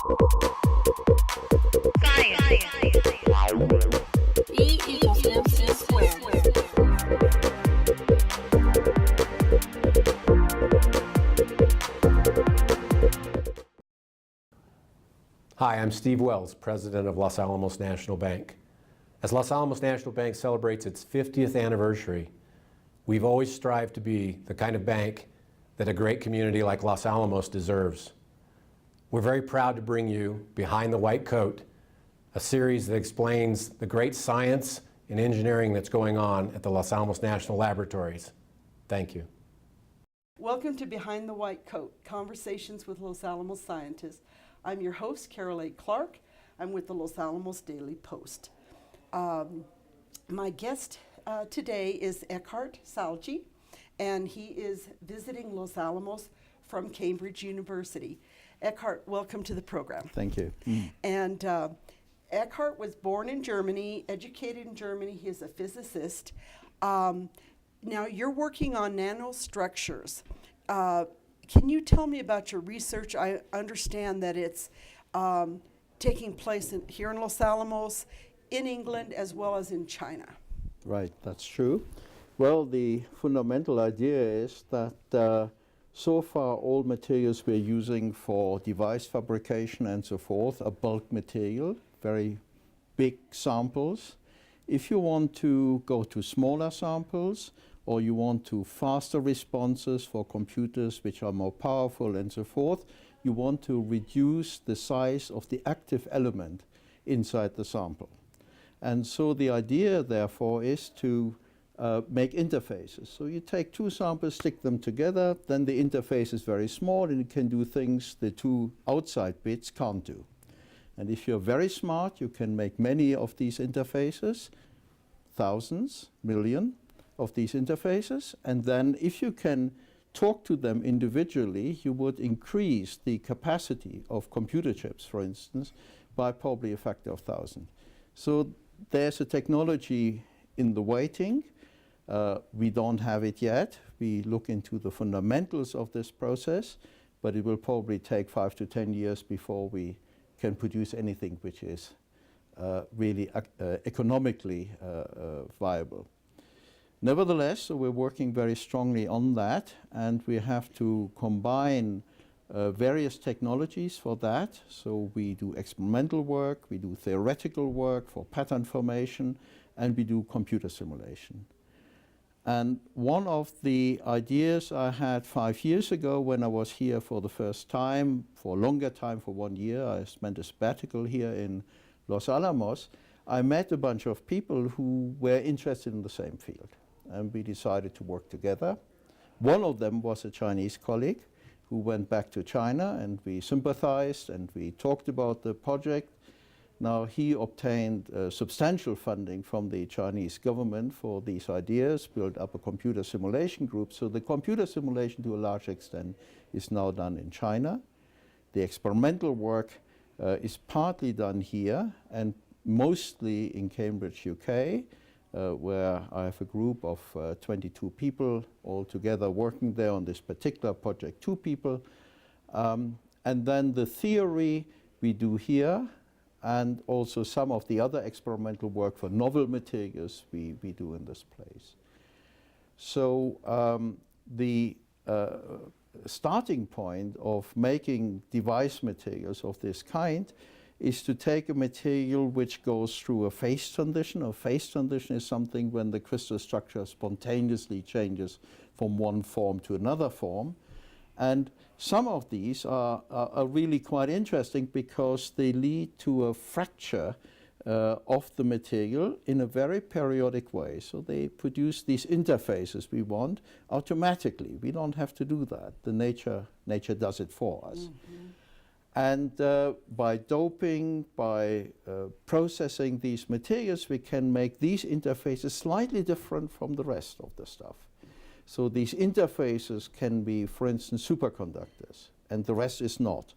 Hi, I'm Steve Wells, President of Los Alamos National Bank. As Los Alamos National Bank celebrates its 50th anniversary, we've always strived to be the kind of bank that a great community like Los Alamos deserves. We're very proud to bring you Behind the White Coat, a series that explains the great science and engineering that's going on at the Los Alamos National Laboratories. Thank you. Welcome to Behind the White Coat, Conversations with Los Alamos Scientists. I'm your host, Carol A. Clark. I'm with the Los Alamos Daily Post. My guest today is Eckhart Salje, and he is visiting Los Alamos from Cambridge University. Eckhart, welcome to the program. Thank you. And Eckhart was born in Germany, educated in Germany. He is a physicist. Now, you're working on nanostructures. Can you tell me about your research? I understand that it's taking place here in Los Alamos, in England, as well as in China. Right, that's true. Well, the fundamental idea is that so far all materials we're using for device fabrication and so forth are bulk material, very big samples. If you want to go to smaller samples, or you want to faster responses for computers which are more powerful and so forth, you want to reduce the size of the active element inside the sample. And so the idea, therefore, is to make interfaces. So you take two samples, stick them together, then the interface is very small and it can do things the two outside bits can't do. And if you're very smart, you can make many of these interfaces, thousands, million of these interfaces, and then if you can talk to them individually, you would increase the capacity of computer chips, for instance, by probably a factor of 1,000. So there's a technology in the waiting. We don't have it yet. We look into the fundamentals of this process, but it will probably take 5 to 10 years before we can produce anything which is really economically viable. Nevertheless, so we're working very strongly on that, and we have to combine various technologies for that. So we do experimental work, we do theoretical work for pattern formation, and we do computer simulation. And one of the ideas I had 5 years ago when I was here for the first time, for a longer time, for 1 year, I spent a sabbatical here in Los Alamos, I met a bunch of people who were interested in the same field. And we decided to work together. One of them was a Chinese colleague who went back to China, and we sympathized and we talked about the project. Now he obtained substantial funding from the Chinese government for these ideas, built up a computer simulation group. So the computer simulation, to a large extent, is now done in China. The experimental work is partly done here and mostly in Cambridge, UK. Where I have a group of 22 people all together working there on this particular project, 2 people. And then the theory we do here, and also some of the other experimental work for novel materials we do in this place. So the starting point of making device materials of this kind is to take a material which goes through a phase transition. A phase transition is something when the crystal structure spontaneously changes from one form to another form. And some of these are really quite interesting because they lead to a fracture of the material in a very periodic way. So they produce these interfaces we want automatically. We don't have to do that. The nature does it for us. Mm-hmm. And by doping, by processing these materials, we can make these interfaces slightly different from the rest of the stuff. So these interfaces can be, for instance, superconductors, and the rest is not.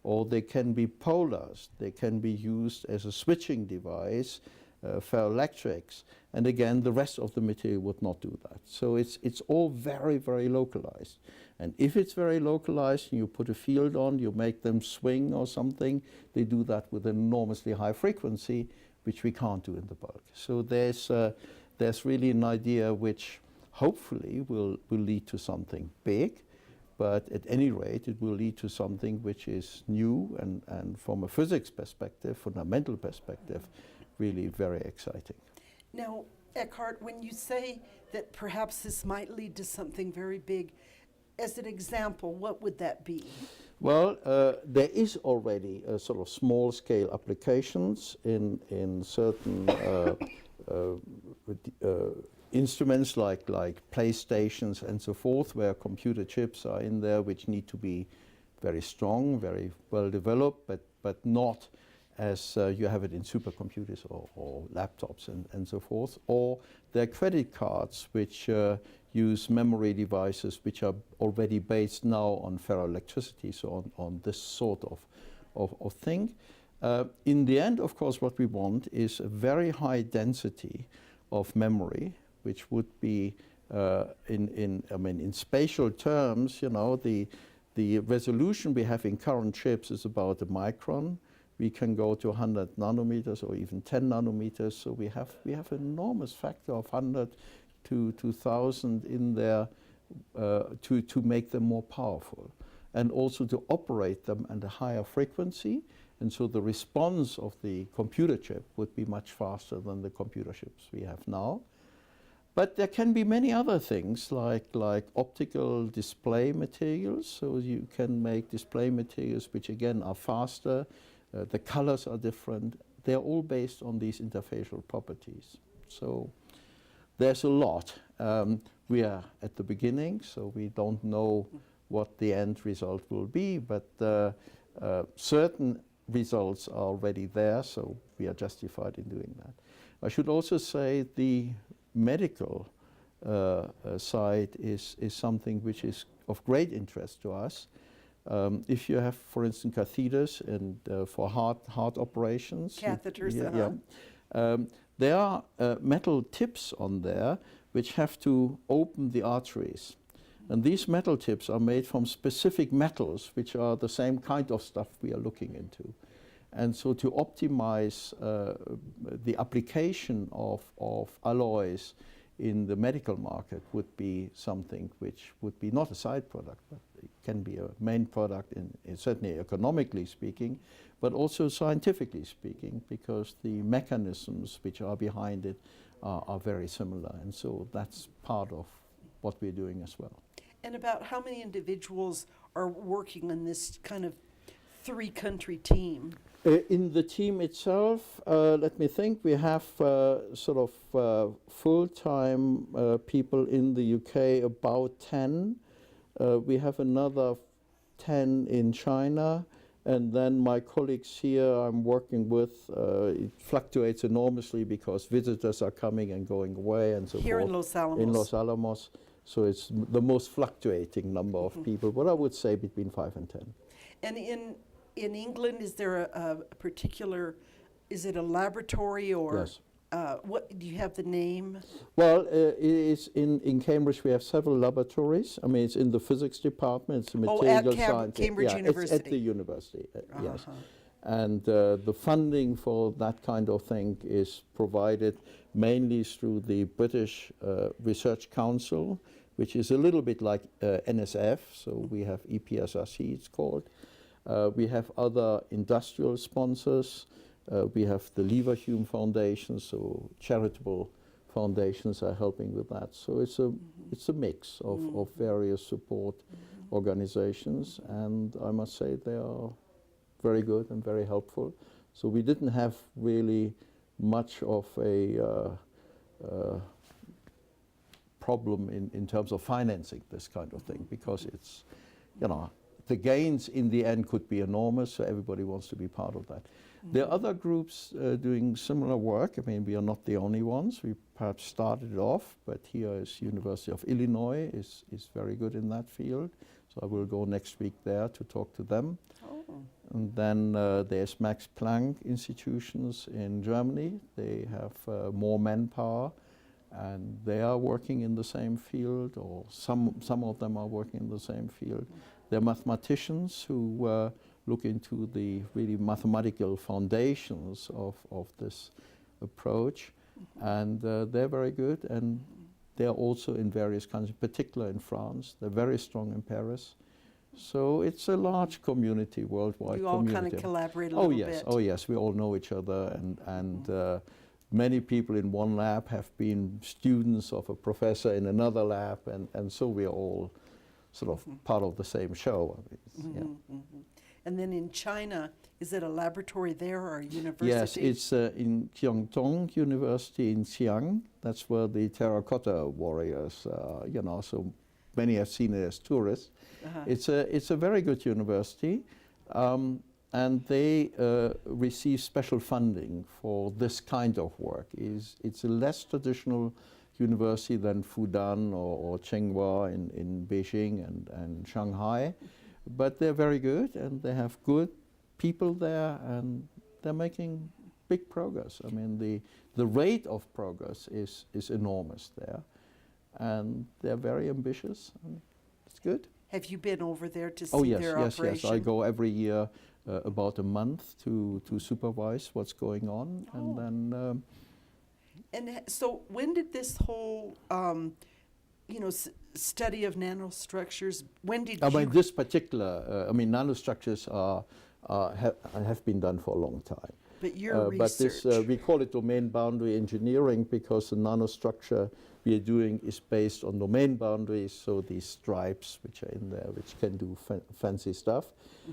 Or they can be polars. They can be used as a switching device ferroelectrics, and again the rest of the material would not do that. So it's all very, very localized. And if it's very localized and you put a field on, you make them swing or something, they do that with an enormously high frequency, which we can't do in the bulk. So there's really an idea which hopefully will lead to something big, but at any rate it will lead to something which is new and from a physics perspective, fundamental perspective, really very exciting. Now, Eckhart, when you say that perhaps this might lead to something very big, as an example, what would that be? Well, there is already a sort of small-scale applications in certain instruments like PlayStations and so forth, where computer chips are in there, which need to be very strong, very well developed, but not as you have it in supercomputers or laptops and so forth. Or there are credit cards which use memory devices which are already based now on ferroelectricity, so on this sort of thing. In the end, of course, what we want is a very high density of memory, which would be in spatial terms, you know, the resolution we have in current chips is about a micron. We can go to 100 nanometers or even 10 nanometers. So we have an enormous factor of 100 to 2,000 in there to make them more powerful, and also to operate them at a higher frequency. And so the response of the computer chip would be much faster than the computer chips we have now. But there can be many other things like optical display materials. So you can make display materials which again are faster. The colors are different. They're all based on these interfacial properties. So there's a lot. We are at the beginning, so we don't know what the end result will be, but certain results are already there, so we are justified in doing that. I should also say the medical side is something which is of great interest to us. If you have, for instance, catheters and for heart operations, Catheters, there are metal tips on there which have to open the arteries. And these metal tips are made from specific metals, which are the same kind of stuff we are looking into. And so to optimize the application of alloys in the medical market would be something which would be not a side product, but it can be a main product, in certainly economically speaking, but also scientifically speaking, because the mechanisms which are behind it are very similar. And so that's part of what we're doing as well. And about how many individuals are working on this kind of three-country team? In the team itself, let me think, we have sort of full-time people in the UK, about 10. We have another 10 in China, and then my colleagues here I'm working with, it fluctuates enormously because visitors are coming and going away and so Here forth. in Los Alamos. In Los Alamos. So it's the most fluctuating number of people, but I would say between 5 and 10. And in England, is there a particular, is it a laboratory or? Yes. What, do you have the name? Well, it is in Cambridge. We have several laboratories. I mean, it's in the physics department. It's a material science. Cambridge University. It's at the university. Yes. And the funding for that kind of thing is provided mainly through the British Research Council, which is a little bit like NSF. So we have EPSRC, it's called. We have other industrial sponsors. We have the Leverhulme Foundation, so charitable foundations are helping with that. So it's a mix of various support organizations, and I must say they are very good and very helpful. So we didn't have really much of a problem in terms of financing this kind of thing, because it's, you know, the gains in the end could be enormous, so everybody wants to be part of that. There are other groups doing similar work. I mean, we are not the only ones. We perhaps started it off, but here is University of Illinois is very good in that field. So I will go next week there to talk to them. Oh. And then there's Max Planck institutions in Germany. They have more manpower, and they are working in the same field, or some of them are working in the same field. They're mathematicians who look into the really mathematical foundations of this approach, and they're very good, and they're also in various countries, particularly in France. They're very strong in Paris. So it's a large community, worldwide You all community. kind of collaborate a Oh little yes, bit. oh yes, we all know each other, and many people in one lab have been students of a professor in another lab, and so we're all sort of part of the same show. I mean, yeah. And then in China, is it a laboratory there or a university? Yes, it's in Kyongtong University in Xi'an. That's where the terracotta warriors, you know, so many have seen it as tourists. It's a very good university, and they receive special funding for this kind of work. It's a less traditional university than Fudan or Tsinghua in Beijing and Shanghai, but they're very good, and they have good people there, and they're making big progress. I mean, the rate of progress is enormous there, and they're very ambitious, and it's good. Have you been over there to see Oh yes, their yes, operation? yes. I go every year about a month to supervise what's going on, and then. So when did this whole, you know, study of nanostructures? When did I you? mean, this particular, nanostructures have been done for a long time. But your but research. this, we call it domain boundary engineering because the nanostructure we are doing is based on domain boundaries, so these stripes which are in there, which can do fancy stuff.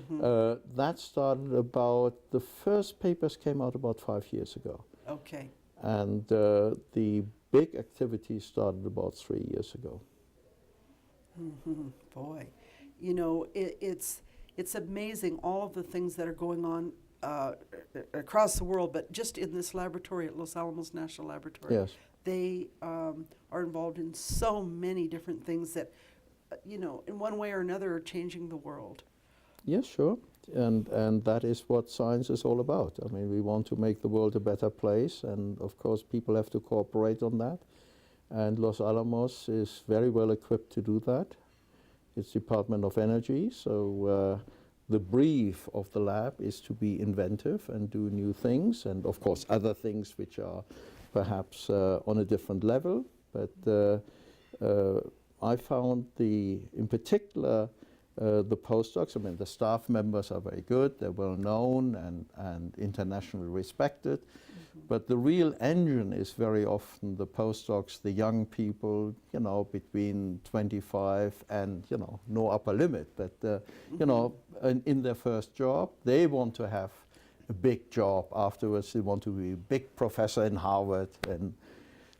That started about, the first papers came out about 5 years ago. Okay. And the big activity started about 3 years ago. Boy, you know, it's amazing all of the things that are going on across the world, but just in this laboratory at Los Alamos National Laboratory. Yes. They are involved in so many different things that, you know, in one way or another are changing the world. Yes, sure. And that is what science is all about. I mean, we want to make the world a better place, and of course people have to cooperate on that. And Los Alamos is very well equipped to do that. It's Department of Energy, so the brief of the lab is to be inventive and do new things, and of course other things which are perhaps on a different level. But I found in particular, the postdocs, I mean, the staff members are very good, they're well known and internationally respected, but the real engine is very often the postdocs, the young people, you know, between 25 and, you know, no upper limit, but, you know, in their first job, they want to have a big job afterwards, they want to be a big professor in Harvard in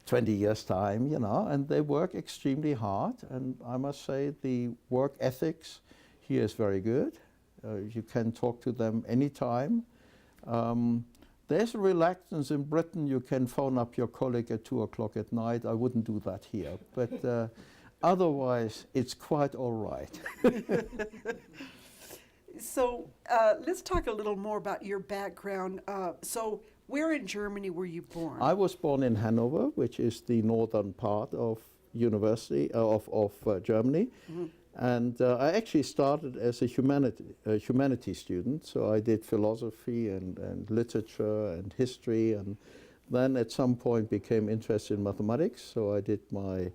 20 years' time, you know, and they work extremely hard, and I must say the work ethics here is very good. You can talk to them anytime. There's a reluctance in Britain, you can phone up your colleague at 2 o'clock at night. I wouldn't do that here, but otherwise it's quite all right. So let's talk a little more about your background. So where in Germany were you born? I was born in Hanover, which is the northern part of university of Germany. And I actually started as a humanities student, so I did philosophy and literature and history, and then at some point became interested in mathematics, so I did my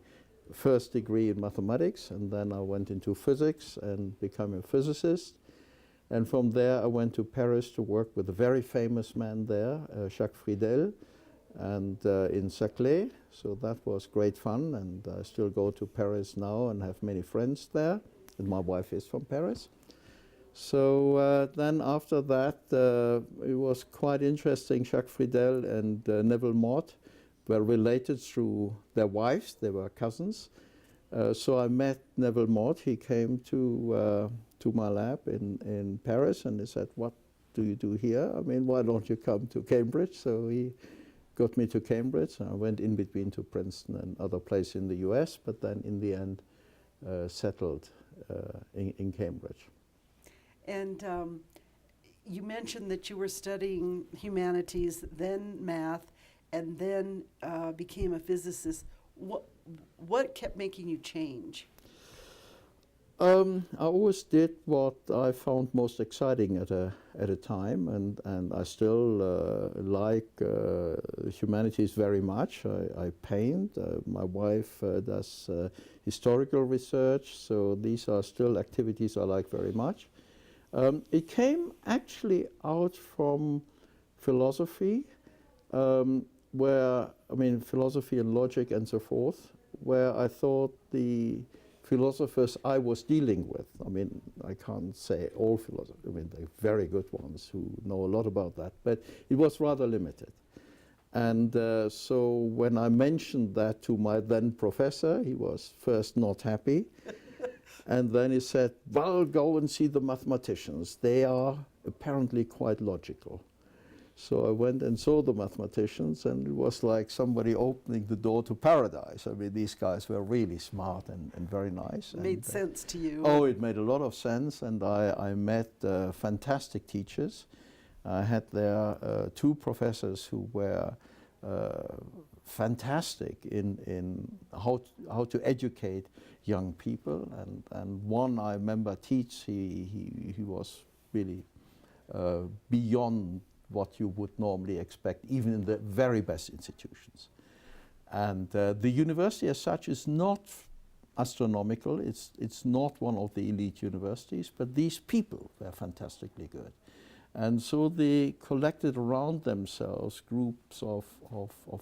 first degree in mathematics, and then I went into physics and became a physicist. And from there I went to Paris to work with a very famous man there, Jacques Friedel, and in Saclay, so that was great fun, and I still go to Paris now and have many friends there, and my wife is from Paris. So then after that, it was quite interesting. Jacques Friedel and Neville Mott were related through their wives, they were cousins. So I met Neville Mott, he came to my lab in Paris, and he said, "What do you do here? I mean, why don't you come to Cambridge?" So he got me to Cambridge. I went in between to Princeton and other places in the US, but then in the end settled in Cambridge. And you mentioned that you were studying humanities, then math, and then became a physicist. What kept making you change? I always did what I found most exciting at a time, and I still like humanities very much. I paint. My wife does historical research, so these are still activities I like very much. It came actually out from philosophy, where, I mean, philosophy and logic and so forth, where I thought the philosophers I was dealing with, I mean, I can't say all philosophers, I mean, they're very good ones who know a lot about that, but it was rather limited. And so when I mentioned that to my then professor, he was first not happy, and then he said, well, go and see the mathematicians. They are apparently quite logical. So I went and saw the mathematicians, and it was like somebody opening the door to paradise. I mean, these guys were really smart and very nice. Made sense to you. Oh, it made a lot of sense, and I met fantastic teachers. I had there 2 professors who were fantastic in how to educate young people, and one I remember he was really beyond what you would normally expect, even in the very best institutions. And the university as such is not astronomical, it's not one of the elite universities, but these people were fantastically good. And so they collected around themselves groups of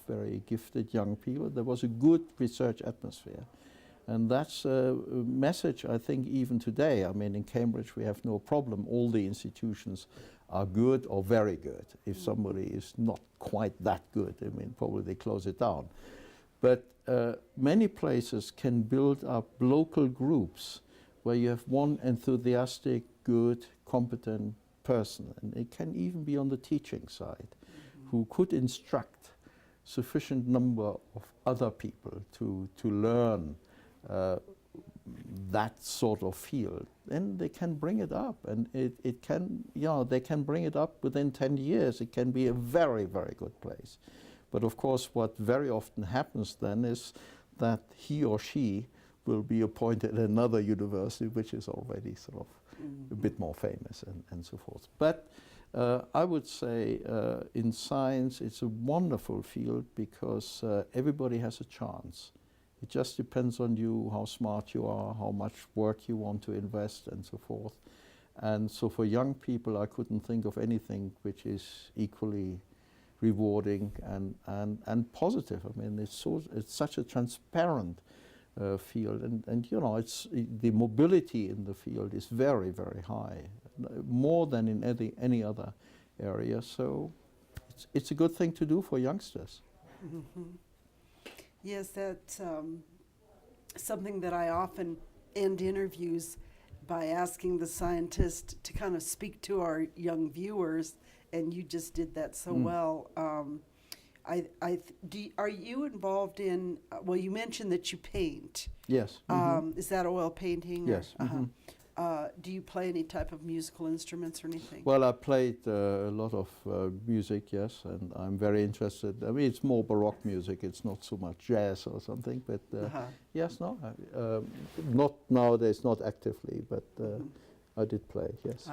very gifted young people. There was a good research atmosphere. And that's a message, I think, even today. I mean, in Cambridge we have no problem. All the institutions are good or very good. If somebody is not quite that good, I mean, probably they close it down. But many places can build up local groups where you have one enthusiastic, good, competent person, and it can even be on the teaching side, who could instruct sufficient number of other people to learn that sort of field. Then they can bring it up, and it can, they can bring it up within 10 years. It can be a very, very good place. But of course, what very often happens then is that he or she will be appointed at another university, which is already sort of a bit more famous and so forth. But I would say in science it's a wonderful field because everybody has a chance. It just depends on you, how smart you are, how much work you want to invest and so forth. And so for young people I couldn't think of anything which is equally rewarding and positive. I mean, it's such a transparent field, and it's the mobility in the field is very, very high, more than in any other area. So it's a good thing to do for youngsters. Mm-hmm. Yes, that's something that I often end interviews by asking the scientist to kind of speak to our young viewers, and you just did that so well. Are you involved in, well, you mentioned that you paint. Yes. Is that oil painting? Yes. Do you play any type of musical instruments or anything? Well, I played a lot of music, yes, and I'm very interested. I mean, it's more Baroque music. It's not so much jazz or something, but yes, no, not nowadays, not actively, but I did play, yes.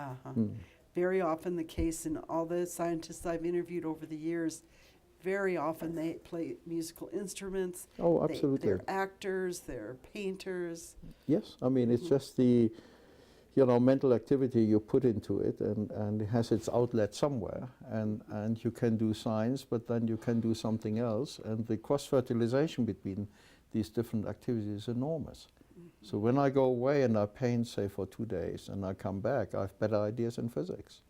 Very often the case in all the scientists I've interviewed over the years, very often they play musical instruments. Oh, absolutely. They're actors, they're painters. Yes, I mean, it's just the mental activity you put into it, and it has its outlet somewhere, and you can do science, but then you can do something else, and the cross-fertilization between these different activities is enormous. So when I go away and I paint, say, for 2 days, and I come back, I have better ideas in physics.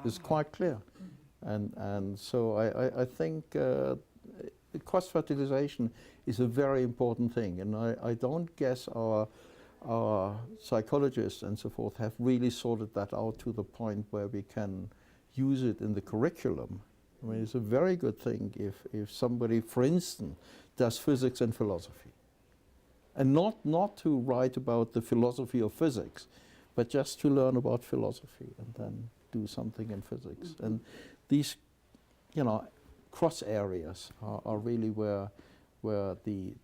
It's quite clear. And so I think cross-fertilization is a very important thing, and I don't guess our psychologists and so forth have really sorted that out to the point where we can use it in the curriculum. I mean, it's a very good thing if somebody, for instance, does physics and philosophy. And not to write about the philosophy of physics, but just to learn about philosophy and then do something in physics. And these, cross areas are really where the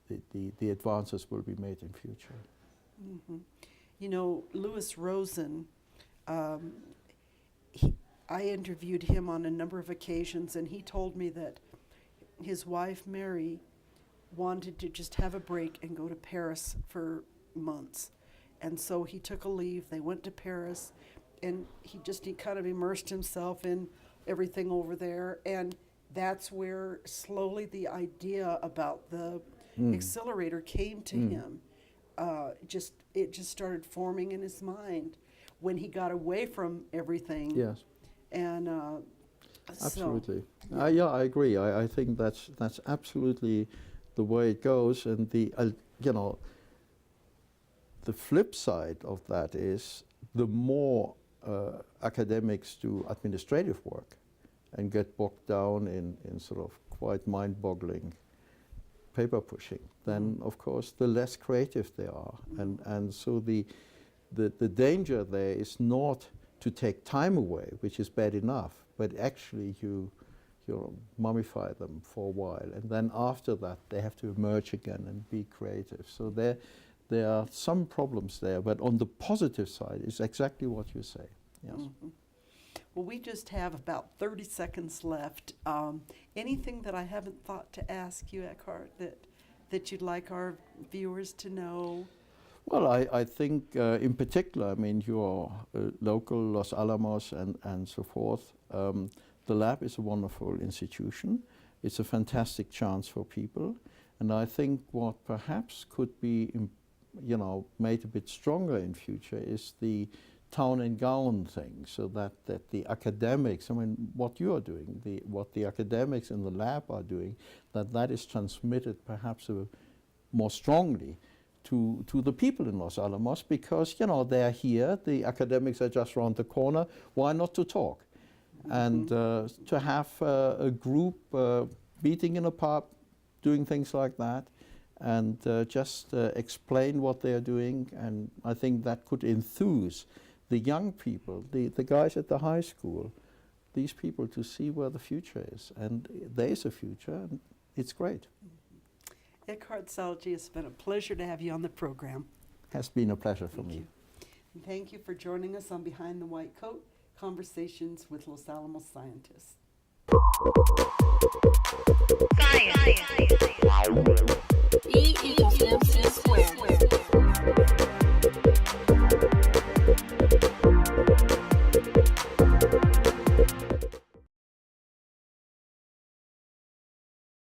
advances will be made in future. Louis Rosen, I interviewed him on a number of occasions, and he told me that his wife, Mary, wanted to just have a break and go to Paris for months. And so he took a leave, they went to Paris, and he kind of immersed himself in everything over there. And that's where slowly the idea about the Accelerator came to him. It just started forming in his mind when he got away from everything. Yes. And absolutely. So, I agree. I think that's absolutely the way it goes. And the flip side of that is the more academics do administrative work and get bogged down in sort of quite mind-boggling paper pushing, then of course the less creative they are. And so the danger there is not to take time away, which is bad enough, but actually you mummify them for a while, and then after that they have to emerge again and be creative. So there are some problems there, but on the positive side is exactly what you say. Yes. Well, we just have about 30 seconds left. Anything that I haven't thought to ask you, Eckhart, that you'd like our viewers to know? Well, I think in particular, you're local, Los Alamos and so forth. The lab is a wonderful institution. It's a fantastic chance for people. And I think what perhaps could be made a bit stronger in future is the town and gown thing, so that the academics, what you are doing, what the academics in the lab are doing, that is transmitted perhaps more strongly to the people in Los Alamos, because they're here, the academics are just around the corner. Why not to talk? And to have a group meeting in a pub, doing things like that, and just explain what they're doing. And I think that could enthuse the young people, the guys at the high school, these people, to see where the future is. And there is a future, and it's great. Eckhart Salje, it's been a pleasure to have you on the program. Has been a pleasure for me. And thank you for joining us on Behind the White Coat, Conversations with Los Alamos Scientists. Science.